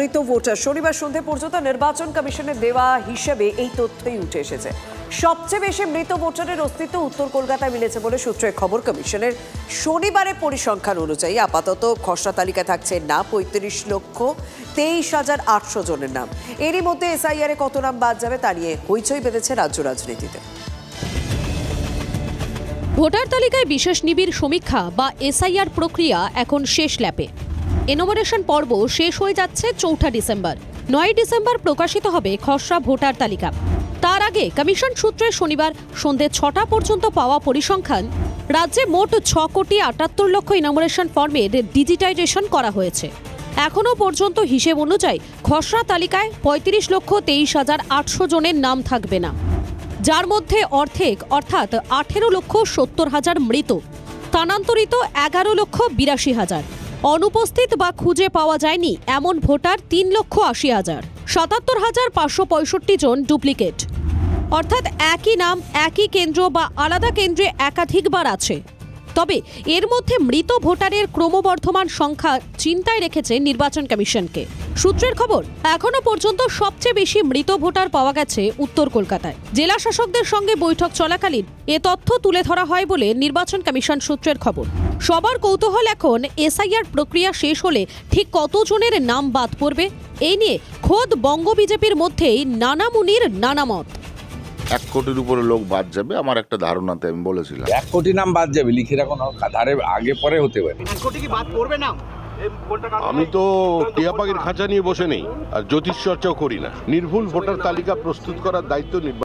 মৃত ভোটার। শনিবার সন্ধে পর্যন্ত নির্বাচন কমিশনের দেওয়া হিসেবে এই তথ্যই উঠে এসেছে। সবচেয়ে বেশি মৃত ভোটারের অস্তিত্ব উত্তর কলকাতায় মিলেছে বলে সূত্রের খবর। কমিশনের শনিবারের পরিসংখ্যান অনুযায়ী আপাতত খসড়া তালিকায় থাকছে না 35,23,800 জনের নাম। এরই মধ্যে এসআইআর এ কত নাম বাদ যাবে তা নিয়ে হইচই বেঁধেছে রাজ্য রাজনীতিতে। ভোটার তালিকায় বিশেষ নিবিড় সমীক্ষা বা এসআইআর প্রক্রিয়া এখন শেষ ল্যাপে। এনোমারেশন পর্ব শেষ হয়ে যাচ্ছে 4 ডিসেম্বর। 9 ডিসেম্বর প্রকাশিত হবে খসড়া ভোটার তালিকা। তার আগে কমিশন সূত্রে শনিবার সন্ধে 6টা পর্যন্ত পাওয়া পরিসংখ্যান, রাজ্যে মোট 6,78,00,000 ইনোমারেশন ফর্মের ডিজিটাইজেশন করা হয়েছে। এখনও পর্যন্ত হিসেব অনুযায়ী খসড়া তালিকায় 35,23,800 জনের নাম থাকবে না, যার মধ্যে অর্ধেক অর্থাৎ 18,70,000 মৃত, স্থানান্তরিত 11,82,000, অনুপস্থিত বা খুঁজে পাওয়া যায়নি এমন ভোটার 3,80,000, 77,565 জন ডুপ্লিকেট, অর্থাৎ একই নাম একই কেন্দ্র বা আলাদা কেন্দ্রে একাধিকবার আছে। তবে এর মধ্যে মৃত ভোটারের ক্রমবর্ধমান সংখ্যা চিন্তায় রেখেছে নির্বাচন কমিশনকে। সূত্রের খবর, এখনো পর্যন্ত সবচেয়ে বেশি মৃত ভোটার পাওয়া গেছে উত্তর কলকাতায়। জেলা শাসকদের সঙ্গে বৈঠক চলাকালীন এ তথ্য তুলে ধরা হয় বলে নির্বাচন কমিশন সূত্রের খবর। সবার কৌতূহল এখন এসআইআর প্রক্রিয়া শেষ হলে ঠিক কতজনের নাম বাদ পড়বে। এই নিয়ে খোদ বঙ্গ বিজেপির মধ্যেই নানা মুনির নানা মত। 1 কোটির উপরে লোক বাদ যাবে আমার একটা ধারণাতে আমি বলেছিলাম। 1 কোটি নাম বাদ যাবে, লিখে রাখুন, ধারে আগে পরে হতে পারে। 1 কোটি কি বাদ পড়বে না? আমি তো টিয়া পাখির খাঁচা নিয়ে বসে নেই আর জ্যোতিষ চর্চাও করি না। নির্ভুল ভোটার তালিকা প্রস্তুত করার দায়িত্ব